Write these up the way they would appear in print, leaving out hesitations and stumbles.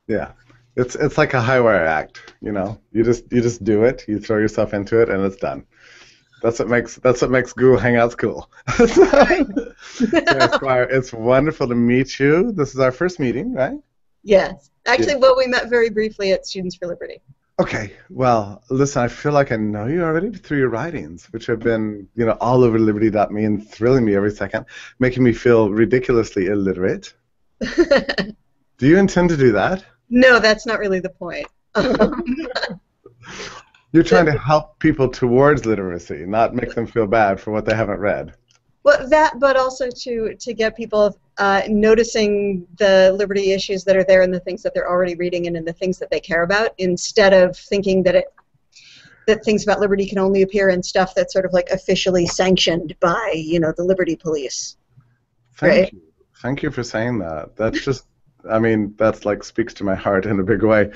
Yeah. It's like a high wire act, you know. You just do it, you throw yourself into it, and it's done. That's what makes Google Hangouts cool. So, Squire, it's wonderful to meet you. This is our first meeting, right? Yes. Yeah. Actually, well, we met very briefly at Students for Liberty. Okay. Well, listen, I feel like I know you already through your writings, which have been, all over Liberty.me and thrilling me every second, making me feel ridiculously illiterate. Do you intend to do that? No, that's not really the point. You're trying to help people towards literacy, not make them feel bad for what they haven't read. Well, that, but also to get people noticing the liberty issues that are there and the things that they're already reading and in the things that they care about, instead of thinking that things about liberty can only appear in stuff that's sort of like officially sanctioned by, the Liberty Police, Thank right? you. Thank you for saying that. That's just, I mean, that's like speaks to my heart in a big way.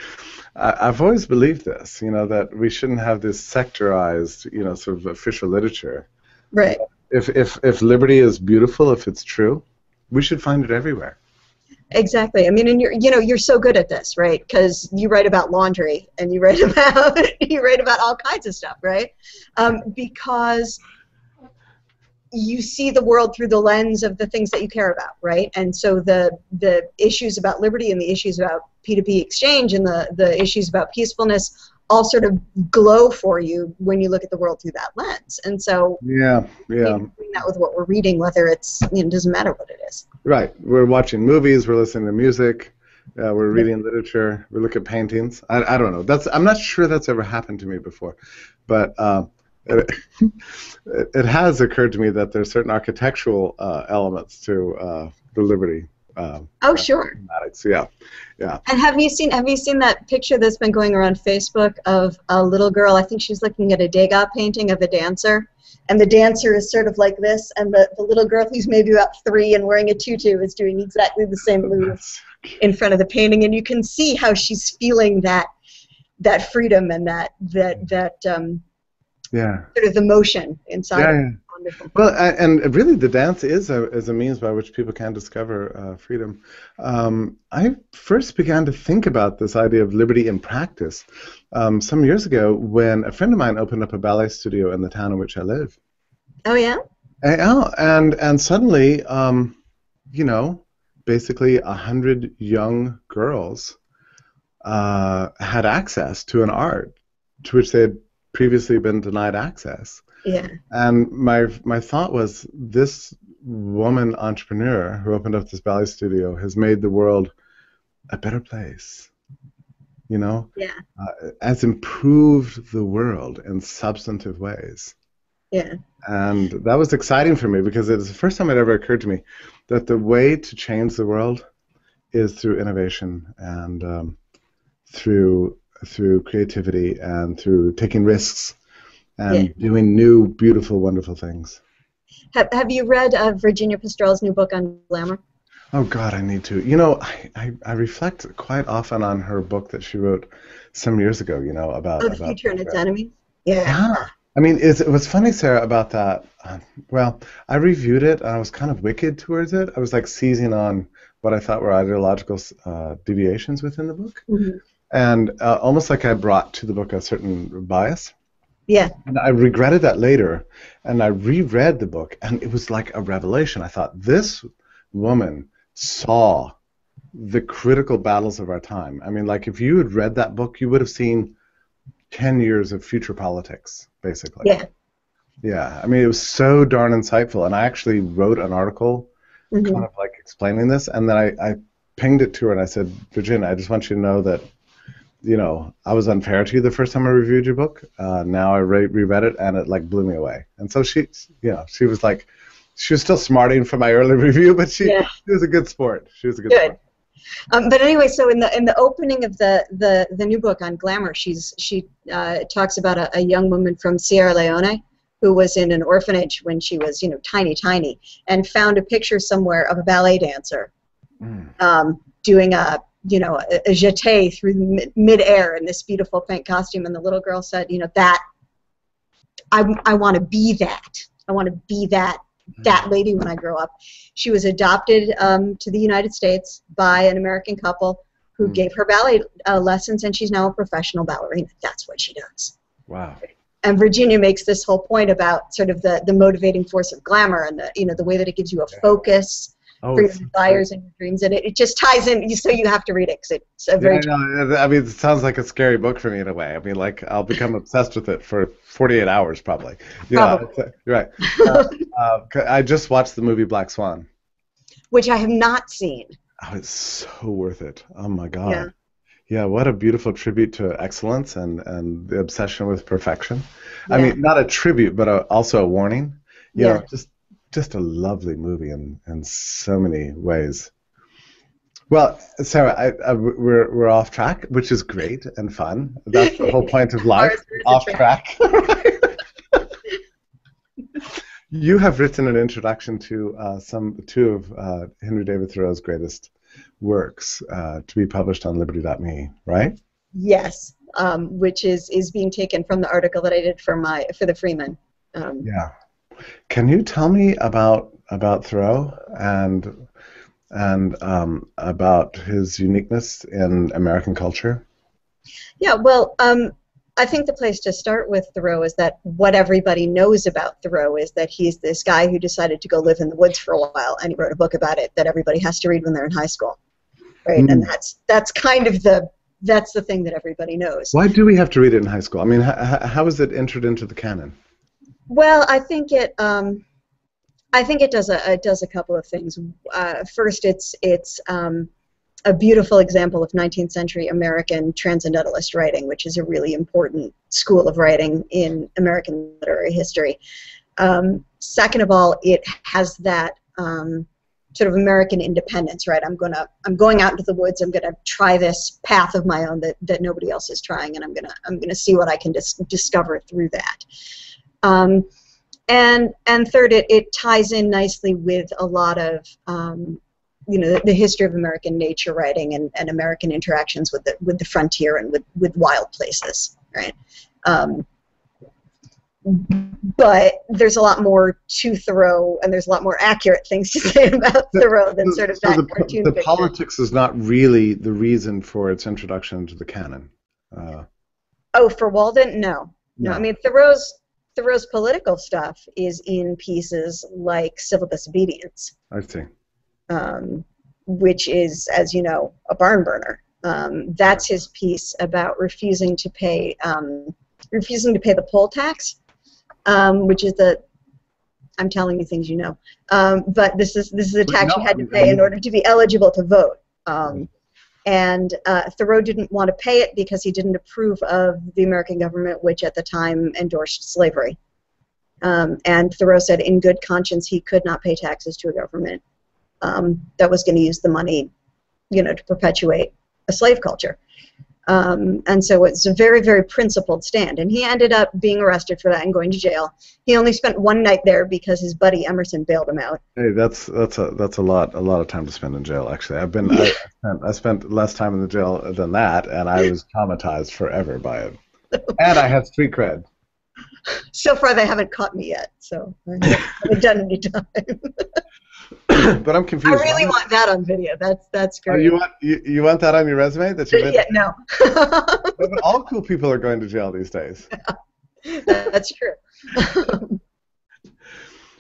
I've always believed this, that we shouldn't have this sectorized, sort of official literature. Right. If liberty is beautiful, if it's true, we should find it everywhere. Exactly. I mean, and you're so good at this, right? Because you write about laundry and you write about you write about all kinds of stuff, right? Because you see the world through the lens of the things that you care about, right? And so the issues about liberty and the issues about P2P exchange and the issues about peacefulness all sort of glow for you when you look at the world through that lens. And so Yeah, yeah. doing that with what we're reading, whether it's, it doesn't matter what it is. Right. We're watching movies, we're listening to music, we're reading literature, we look at paintings. I don't know. I'm not sure that's ever happened to me before, but it, it has occurred to me that there's certain architectural elements to the liberty. Oh, sure. Thematics. Yeah, yeah. And have you seen that picture that's been going around Facebook of a little girl? I think she's looking at a Degas painting of a dancer, and the dancer is sort of like this, and the little girl who's maybe about 3 and wearing a tutu is doing exactly the same move in front of the painting, and you can see how she's feeling that freedom and that Yeah. sort of emotion inside. Yeah, Of yeah. Wonderful. Well, and really, the dance is a means by which people can discover freedom. I first began to think about this idea of liberty in practice some years ago when a friend of mine opened up a ballet studio in the town in which I live. Oh yeah. And suddenly, basically 100 young girls had access to an art to which they had previously been denied access. Yeah. And my thought was, this woman entrepreneur who opened up this ballet studio has made the world a better place, Yeah. has improved the world in substantive ways. Yeah. And that was exciting for me because it was the first time it ever occurred to me that the way to change the world is through innovation and through creativity and through taking risks and doing new, beautiful, wonderful things. Have you read Virginia Pastrell's new book on Glamour? Oh God, I need to. I reflect quite often on her book that she wrote some years ago. About The Future and Its Enemies. Yeah. Yeah. I mean, it was funny, Sarah, about that. Well, I reviewed it, and I was kind of wicked towards it. I was like seizing on what I thought were ideological deviations within the book, and almost like I brought to the book a certain bias. Yeah. And I regretted that later, and I reread the book, and it was like a revelation. I thought, this woman saw the critical battles of our time. I mean, like, if you had read that book, you would have seen 10 years of future politics, basically. Yeah. Yeah, I mean, it was so darn insightful, and I actually wrote an article kind of like explaining this, and then I pinged it to her, and I said, Virginia, I just want you to know that I was unfair to you the first time I reviewed your book. Now I reread it, and it like blew me away. And so she was like, she was still smarting from my early review, but she was a good sport. She was a good sport. But anyway, so in the opening of the new book on Glamour, she talks about a young woman from Sierra Leone who was in an orphanage when she was tiny, and found a picture somewhere of a ballet dancer doing a jeté through mid-air in this beautiful pink costume, and the little girl said, that I want to be that. I want to be that lady when I grow up. She was adopted to the United States by an American couple who gave her ballet lessons, and she's now a professional ballerina. That's what she does. Wow. And Virginia makes this whole point about sort of the motivating force of glamour and the way that it gives you a focus for your desires and your dreams, and it just ties in. So you have to read it because it's a very. I mean, it sounds like a scary book for me in a way. I mean, like I'll become obsessed with it for 48 hours probably. Yeah, you're right. I just watched the movie Black Swan, which I have not seen. Oh, it's so worth it. Oh my God. Yeah. Yeah, what a beautiful tribute to excellence and the obsession with perfection. Yeah. I mean, not a tribute, but also a warning. You know, just a lovely movie in so many ways. Well, Sarah, we're off track, which is great and fun. That's the whole point of life, off track. You have written an introduction to two of Henry David Thoreau's greatest works to be published on Liberty.me, right? Yes, which is being taken from the article that I did for the Freeman. Yeah, can you tell me about Thoreau and about his uniqueness in American culture? Yeah, well, I think the place to start with Thoreau is that what everybody knows about Thoreau is that he's this guy who decided to go live in the woods for a while, and he wrote a book about it that everybody has to read when they're in high school, right? And that's kind of that's the thing that everybody knows. Why do we have to read it in high school? I mean, how is it entered into the canon? Well, I think it does a couple of things. First, it's a beautiful example of 19th century American transcendentalist writing, which is a really important school of writing in American literary history. Second of all, it has that sort of American independence, right? I'm going out into the woods. I'm gonna try this path of my own that nobody else is trying, and I'm gonna see what I can discover through that. And third, it ties in nicely with a lot of the history of American nature writing and American interactions with the frontier and with wild places, right? But there's a lot more to Thoreau, and there's a lot more accurate things to say about Thoreau than sort of that cartoon the picture. Politics is not really the reason for its introduction into the canon. For Walden? No. I mean, Thoreau's political stuff is in pieces like Civil Disobedience. I see. Which is, as you know, a barn burner. That's his piece about refusing to pay the poll tax, which is I'm telling you things you know, but this is a tax you had to pay in order to be eligible to vote. And Thoreau didn't want to pay it because he didn't approve of the American government, which at the time endorsed slavery. And Thoreau said, in good conscience, he could not pay taxes to a government that was going to use the money, to perpetuate a slave culture. And so it's a very, very principled stand. And he ended up being arrested for that and going to jail. He only spent one night there because his buddy Emerson bailed him out. Hey, that's a lot of time to spend in jail. Actually, I spent less time in the jail than that, and I was traumatized forever by it. And I had street cred. So far, they haven't caught me yet, so I haven't done any time. But I'm confused. I really want that on video. That's great. You want that on your resume? That you've been? Yeah, no. But all cool people are going to jail these days. Yeah, that's true.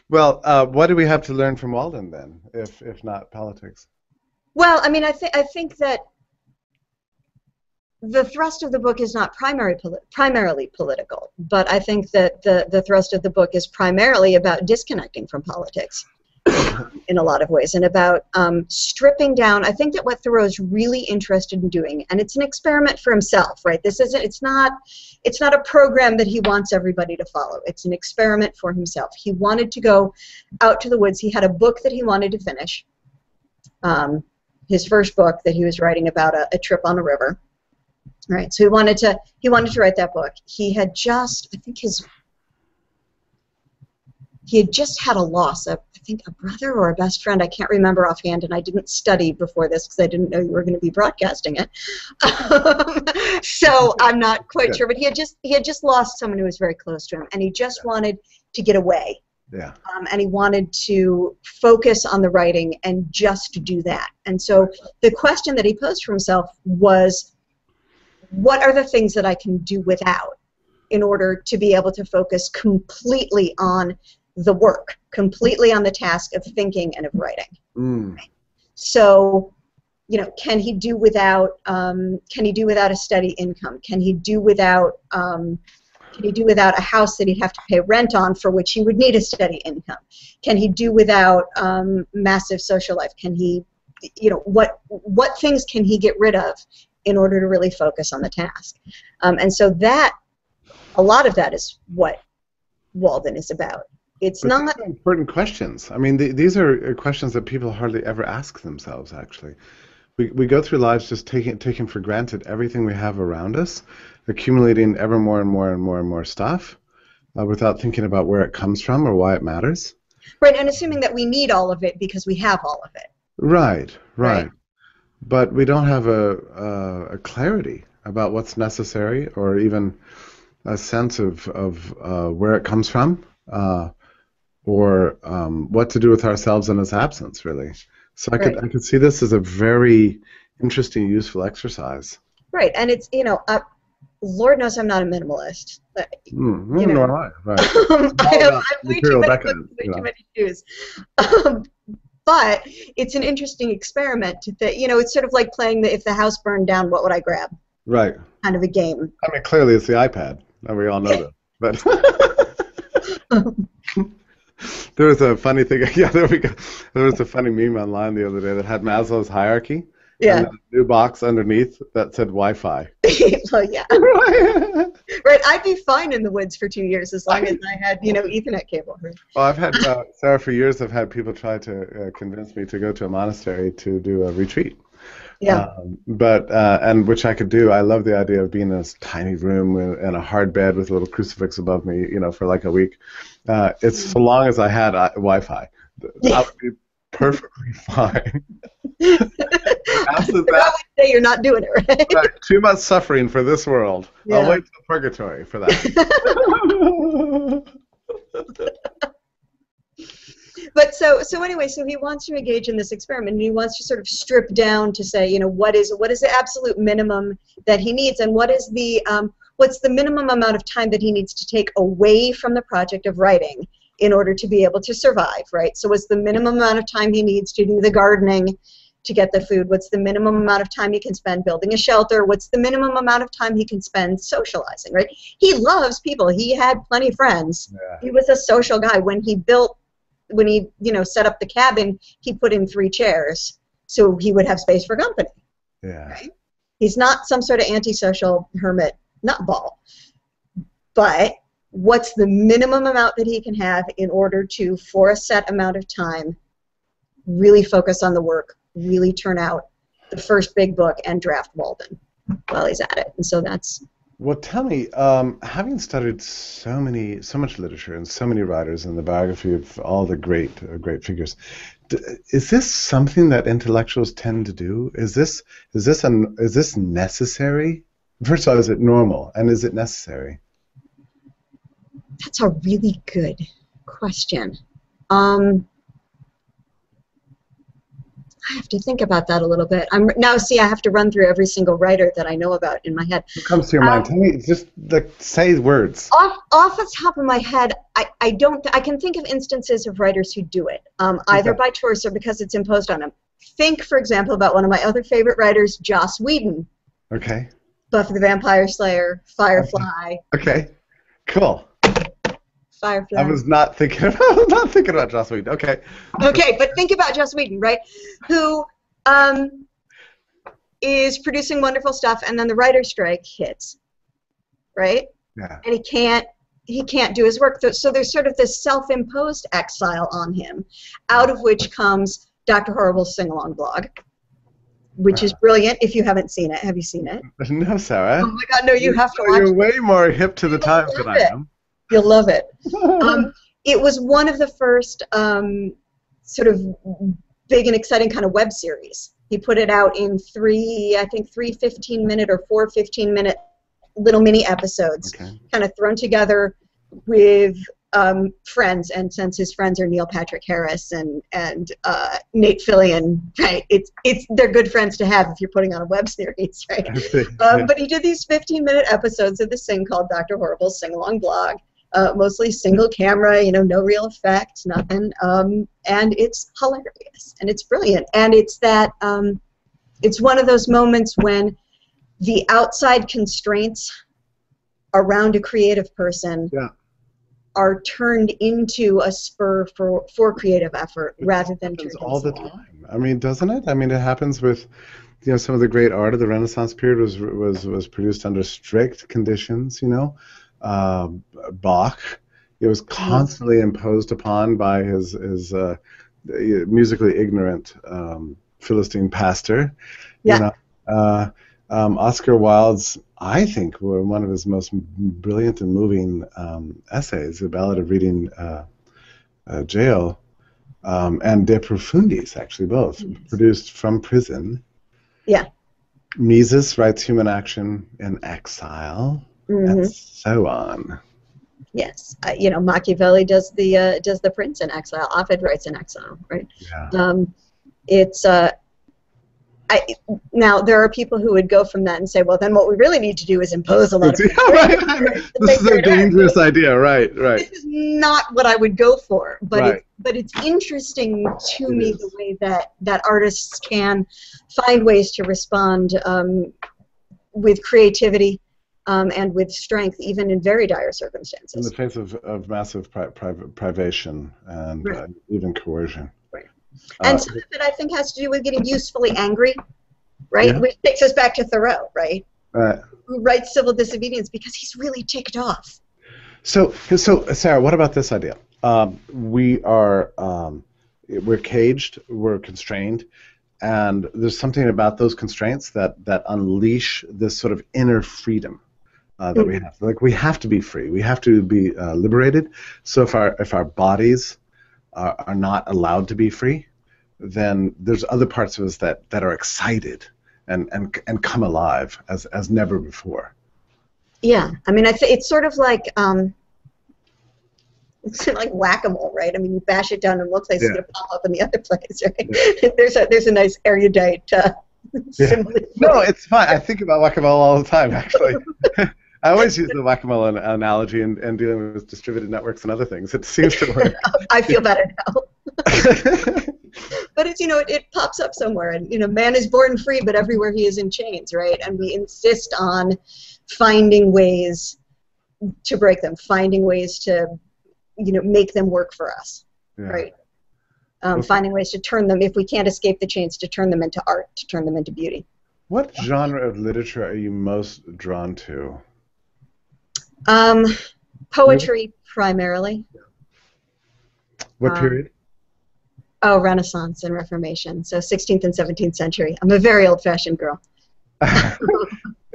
Well, what do we have to learn from Walden then, if not politics? Well, I mean, I think that the thrust of the book is not primarily political, but I think that the thrust of the book is primarily about disconnecting from politics in a lot of ways, and about stripping down. I think that what Thoreau is really interested in doing, and it's an experiment for himself, right? It's not a program that he wants everybody to follow. It's an experiment for himself. He wanted to go out to the woods. He had a book that he wanted to finish, his first book that he was writing about a trip on a river. Right, so he wanted to write that book. He had just, he had just had a loss of, I think, a brother or a best friend. I can't remember offhand, and I didn't study before this because I didn't know you were going to be broadcasting it. So I'm not quite sure, but he had just lost someone who was very close to him, and he just wanted to get away Yeah. And he wanted to focus on the writing and just do that. And so the question that he posed for himself was, what are the things that I can do without in order to be able to focus completely on the work, completely on the task of thinking and of writing? Right? So, you know, can he do without a steady income? Can he do without a house that he'd have to pay rent on, for which he would need a steady income? Can he do without massive social life? Can he, you know, what things can he get rid of in order to really focus on the task? And so that, a lot of that is what Walden is about. It's not these are important questions. I mean, these are questions that people hardly ever ask themselves, actually. We go through lives just taking for granted everything we have around us, accumulating ever more and more and more and more stuff without thinking about where it comes from or why it matters. Right, and assuming that we need all of it because we have all of it. Right. But we don't have a clarity about what's necessary, or even a sense of where it comes from, or what to do with ourselves in its absence, really. So I could see this as a very interesting, useful exercise. Right, and it's, you know, Lord knows I'm not a minimalist. Nor am I. Right. I have way too many shoes. But it's an interesting experiment. You know, it's sort of like playing the if the house burned down, what would I grab? Right. Kind of a game. I mean, clearly it's the iPad, and we all know that. But there was a funny thing. Yeah, there we go. There was a funny meme online the other day that had Maslow's hierarchy. Yeah. And a new box underneath that said Wi-Fi. Well, yeah. Right. I'd be fine in the woods for 2 years as long as I had, you know, Ethernet cable. Well, I've had, Sarah, for years I've had people try to convince me to go to a monastery to do a retreat. Yeah. And which I could do. I love the idea of being in this tiny room in a hard bed with a little crucifix above me, you know, for like a week. It's so long as I had Wi-Fi. I would be perfectly fine. After that, I would say you're not doing it right. Right. Too much suffering for this world. Yeah. I'll wait till purgatory for that. But so anyway, so he wants to engage in this experiment, and he wants to sort of strip down to say, you know, what is the absolute minimum that he needs, and what's the minimum amount of time that he needs to take away from the project of writing in order to be able to survive, right? So what's the minimum amount of time he needs to do the gardening to get the food? What's the minimum amount of time he can spend building a shelter? What's the minimum amount of time he can spend socializing, right? He loves people. He had plenty of friends. Yeah. He was a social guy. When he set up the cabin, he put in 3 chairs so he would have space for company. Yeah. Right? He's not some sort of antisocial hermit nutball. But what's the minimum amount that he can have in order to, for a set amount of time, really focus on the work, really turn out the first big book and draft Walden while he's at it? And so that's... Well, tell me, having studied so much literature and so many writers and the biography of all the great figures, is this something that intellectuals tend to do? Is this necessary? First of all, is it normal, and is it necessary? That's a really good question. I have to think about that a little bit. I have to run through every single writer that I know about in my head. What comes to your mind? Tell me, just say words. Off the top of my head, I can think of instances of writers who do it, either by choice or because it's imposed on them. Think, for example, about one of my other favorite writers, Joss Whedon. Okay. Buffy the Vampire Slayer, Firefly. Okay. Cool. Firefly. I was not thinking about Joss Whedon. Okay. Okay, but think about Joss Whedon, right? Who is producing wonderful stuff, and then the writer's strike hits, right? Yeah. And he can't do his work. So there's sort of this self-imposed exile on him, out of which comes Dr. Horrible's sing-along blog, which is brilliant. If you haven't seen it, have you seen it? No, Sarah. Oh my God, no! You have to watch. You're way more hip to the times than I am. You'll love it. It was one of the first sort of big and exciting kind of web series. He put it out in 3 15-minute or 4 15-minute little mini episodes, kind of thrown together with friends, and since his friends are Neil Patrick Harris and Nate Fillion, right? They're good friends to have if you're putting on a web series, right? But he did these 15-minute episodes of this thing called Dr. Horrible's sing-along blog, mostly single camera, no real effects, nothing, and it's hilarious and it's brilliant, and it's that it's one of those moments when the outside constraints around a creative person are turned into a spur for creative effort rather than turned all the time. I mean, doesn't it? I mean, it happens with some of the great art of the Renaissance period was produced under strict conditions. Bach, it was constantly imposed upon by his musically ignorant Philistine pastor. Oscar Wilde's, I think, one of his most brilliant and moving essays, The Ballad of Reading Jail, and De Profundis, actually both, produced from prison. Yeah. Mises writes Human Action in Exile, and so on. Yes, Machiavelli does the Prince in Exile. Ovid writes in Exile, right? Yeah. Now, there are people who would go from that and say, well, then what we really need to do is impose a lot of This is a dangerous idea, right. This is not what I would go for, but it's interesting to me the way that artists can find ways to respond with creativity and with strength, even in very dire circumstances. In the face of massive privation and even coercion. And some of it, I think, has to do with getting usefully angry, right? Yeah. Which takes us back to Thoreau, right? Who writes Civil Disobedience because he's really ticked off. So Sarah, what about this idea? We're caged, we're constrained, and there's something about those constraints that unleash this sort of inner freedom that we have. Like, we have to be free. We have to be liberated. So if our bodies are not allowed to be free, then there's other parts of us that are excited and come alive as never before. Yeah, I mean, it's sort of like it's like whack-a-mole, right? I mean, you bash it down in one place, it's going to pop up in the other place, right? Yeah. There's a nice erudite simile. No, it's fine. I think about whack-a-mole all the time, actually. I always use the whack-a-mole analogy in dealing with distributed networks and other things. It seems to work. I feel better now. But it's, it pops up somewhere, and man is born free, but everywhere he is in chains, right? And we insist on finding ways to break them, finding ways to, make them work for us, right? Finding ways to turn them, if we can't escape the chains, to turn them into art, to turn them into beauty. What genre of literature are you most drawn to? Poetry, primarily. What period? Renaissance and Reformation, so 16th and 17th century. I'm a very old-fashioned girl.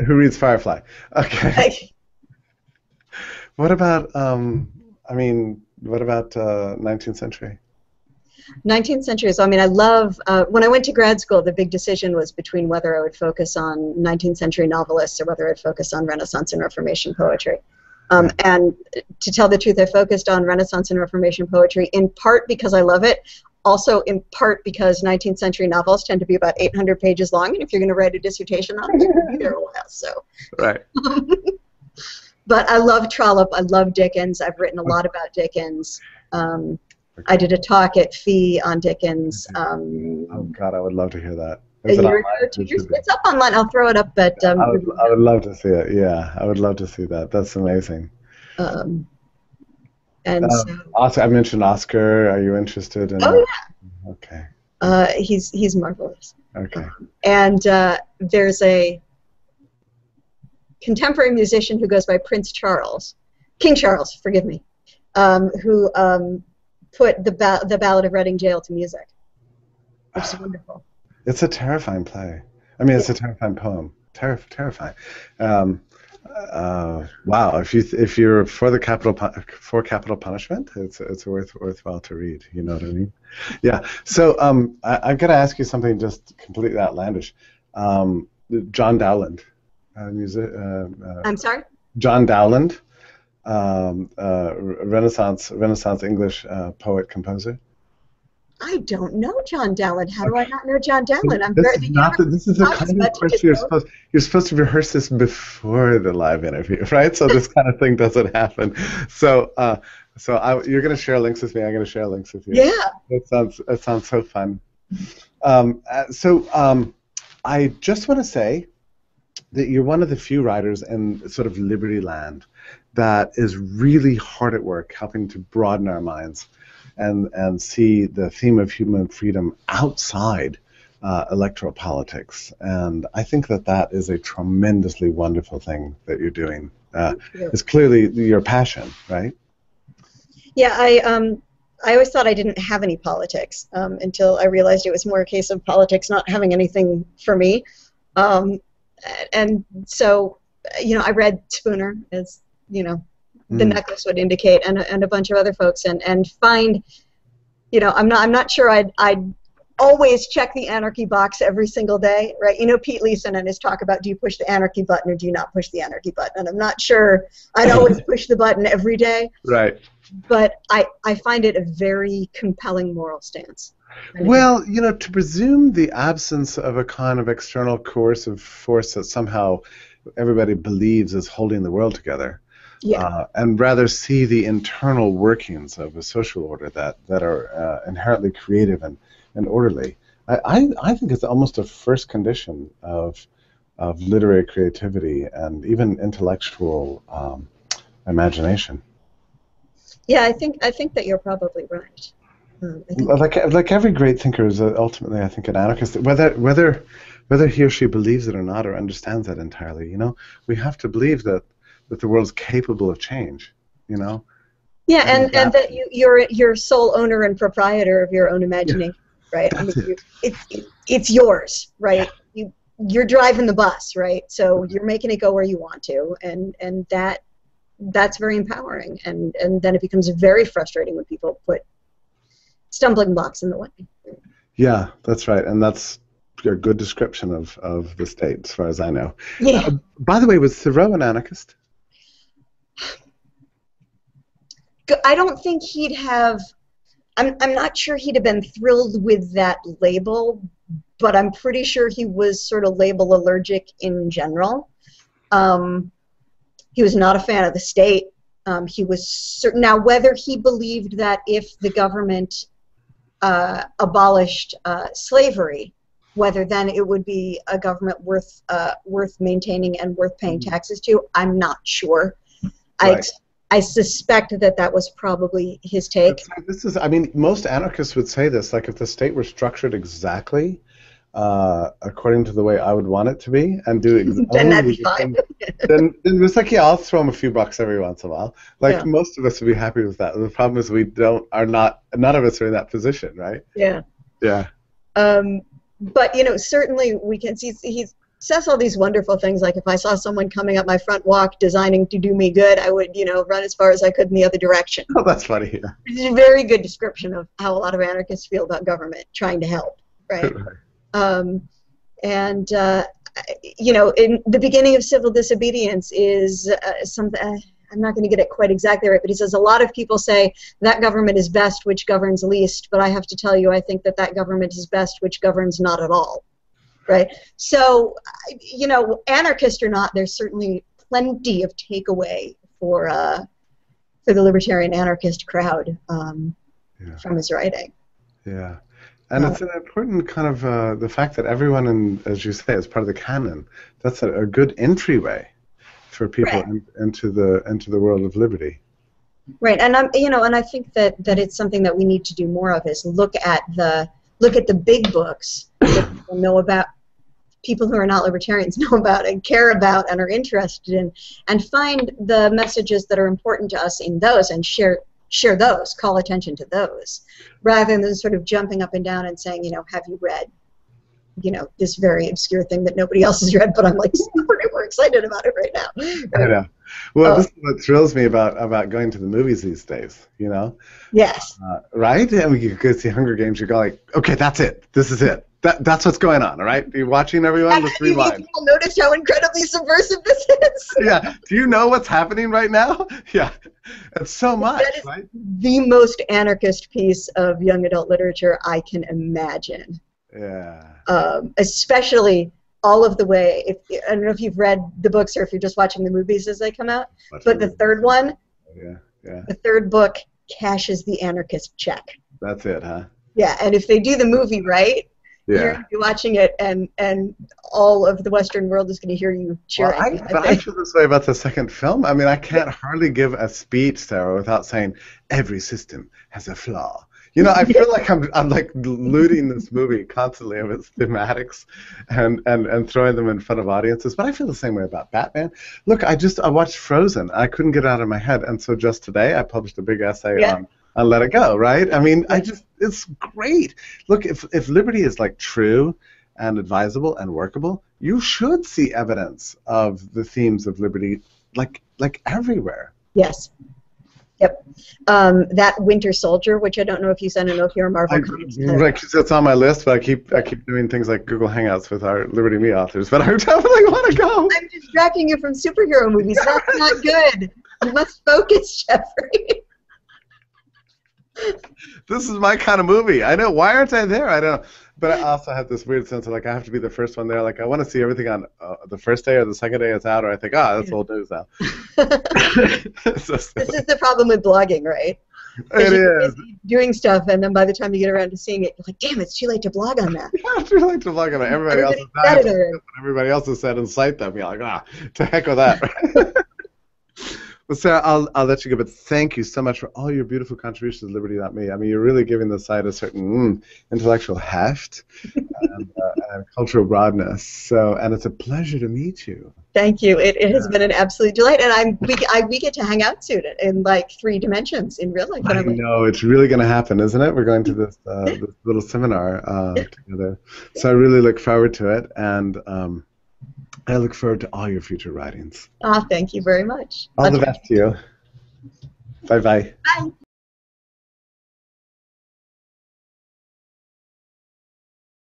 Who reads Firefly? Okay. What about 19th century? 19th century is, I love, when I went to grad school, the big decision was between whether I would focus on 19th century novelists or whether I'd focus on Renaissance and Reformation poetry. And to tell the truth, I focused on Renaissance and Reformation poetry in part because I love it, also in part because 19th century novels tend to be about 800 pages long, and if you're going to write a dissertation on it, you're going to be there a while. So. Right. But I love Trollope. I love Dickens. I've written a lot about Dickens. I did a talk at FEE on Dickens. Oh God, I would love to hear that. It's up online. I'll throw it up. But I would love to see it. Yeah, I would love to see that. That's amazing. Also, I mentioned Oscar. Are you interested in? Oh yeah. Okay. He's marvelous. Okay. And there's a contemporary musician who goes by King Charles, forgive me, who put the Ballad of Reading Jail to music, which is wonderful. It's a terrifying play. I mean, it's a terrifying poem. Terrifying. Wow. If you're for capital punishment, it's worthwhile to read. You know what I mean? Yeah. So I've got to ask you something just completely outlandish. John Dowland, I'm sorry. John Dowland, Renaissance English poet composer? I don't know John Dallin. How do I not know John Dallin? I'm This very. is not the, this is the kind of question you're supposed to rehearse this before the live interview, right? So this kind of thing doesn't happen. So you're going to share links with me. I'm going to share links with you. Yeah. That sounds so fun. I just want to say that you're one of the few writers in sort of Liberty land that is really hard at work helping to broaden our minds and see the theme of human freedom outside electoral politics. And I think that is a tremendously wonderful thing that you're doing. It's clearly your passion, right? Yeah, I always thought I didn't have any politics until I realized it was more a case of politics not having anything for me. And so, I read Spooner, as the necklace would indicate, and a bunch of other folks, and find, I'm not sure I'd always check the anarchy box every single day, right? Pete Leeson and his talk about, do you push the anarchy button or do you not push the anarchy button? And I'm not sure I'd always push the button every day. Right. But I find it a very compelling moral stance. Well, to presume the absence of a kind of external coercive force that somehow everybody believes is holding the world together, and rather see the internal workings of a social order that are inherently creative and orderly. I think it's almost a first condition of literary creativity and even intellectual imagination. Yeah, I think that you're probably right. Like every great thinker is ultimately, I think, an anarchist. Whether he or she believes it or not, or understands that entirely, we have to believe that the world's capable of change. Yeah, and that you're sole owner and proprietor of your own imagination, right? It's yours, right? You're driving the bus, right? So you're making it go where you want to, and that's very empowering. And then it becomes very frustrating when people put stumbling blocks in the way. Yeah, that's right, and that's a good description of the state, as far as I know. Yeah. By the way, was Thoreau an anarchist? I don't think he'd have. I'm not sure he'd have been thrilled with that label, but I'm pretty sure he was sort of label allergic in general. He was not a fan of the state. He was certain. Now, whether he believed that if the government abolished slavery, whether then it would be a government worth maintaining and worth paying taxes to, I'm not sure. Right. I suspect that was probably his take. Most anarchists would say this, like if the state were structured exactly according to the way I would want it to be, and do exactly, then that'd be fine. then it's like, I'll throw them a few bucks every once in a while. Most of us would be happy with that. The problem is none of us are in that position, right? Yeah. Yeah. But certainly we can see he says all these wonderful things, like if I saw someone coming up my front walk designing to do me good, I would run as far as I could in the other direction. Oh, that's funny. Yeah. It's a very good description of how a lot of anarchists feel about government trying to help, right? Right. In the beginning of civil disobedience is something. I'm not going to get it quite exactly right, but he says a lot of people say that government is best which governs least, but I have to tell you, I think that government is best which governs not at all, right? So, anarchist or not, there's certainly plenty of takeaway for the libertarian anarchist crowd from his writing. Yeah. And it's an important kind of the fact that everyone, as you say, is part of the canon. That's a good entryway for people into the world of liberty. Right, and I think that it's something that we need to do more of, is look at the big books that people know about, people who are not libertarians know about and care about and are interested in, and find the messages that are important to us in those and share those, call attention to those, rather than sort of jumping up and down and saying, have you read, this very obscure thing that nobody else has read, but I'm like super excited about it right now. I know. Well, this is what thrills me about going to the movies these days, Yes. Right? And when you go see Hunger Games, you go like, okay, that's it. This is it. That's what's going on, all right? Are you watching, everyone? Let's rewind. You'll notice how incredibly subversive this is. Yeah. Do you know what's happening right now? Yeah. It's so much, that is right? The most anarchist piece of young adult literature I can imagine. Yeah. Especially all of the way, I don't know if you've read the books or if you're just watching the movies as they come out, but the third one, the third book cashes the anarchist check. That's it, huh? Yeah, and if they do the movie right, you're going to be watching it, and all of the Western world is going to hear you cheering. Well, I feel this way about the second film. I mean, I can't hardly give a speech, Sarah, without saying every system has a flaw. You know, I feel like I'm like looting this movie constantly of its thematics and throwing them in front of audiences. But I feel the same way about Batman. Look, I watched Frozen. I couldn't get it out of my head, and so just today I published a big essay on Let It Go. Right? I mean, it's great. Look, if liberty is like true and advisable and workable, you should see evidence of the themes of liberty like everywhere. Yes. Yep. That Winter Soldier, which I don't know if you sent, if you're a Marvel comics. Right, it's on my list, but I keep doing things like Google Hangouts with our Liberty.me authors, but I definitely want to go. I'm distracting you from superhero movies. That's not good. You must focus, Jeffrey. This is my kind of movie. I know. Why aren't I there? I don't know. But I also have this weird sense of like I have to be the first one there. Like I want to see everything on the first day or the second day it's out, or I think, that's old news now. This is the problem with blogging, right? It is. Doing stuff, and then by the time you get around to seeing it, you're like, damn, it's too late to blog on that. Yeah, it's too late to blog on it. Everybody else has said it. Everybody else has said and cite them. You're like, to heck with that. Well, Sarah, I'll let you go, but thank you so much for all your beautiful contributions to Liberty.me. I mean, you're really giving the site a certain intellectual heft and cultural broadness. So, and it's a pleasure to meet you. Thank you. It has been an absolute delight, and we get to hang out soon in like 3 dimensions in real life. I know, it's really going to happen, isn't it? We're going to this little seminar together. So I really look forward to it, and I look forward to all your future writings. Thank you very much. All the best to you. Bye-bye. Bye.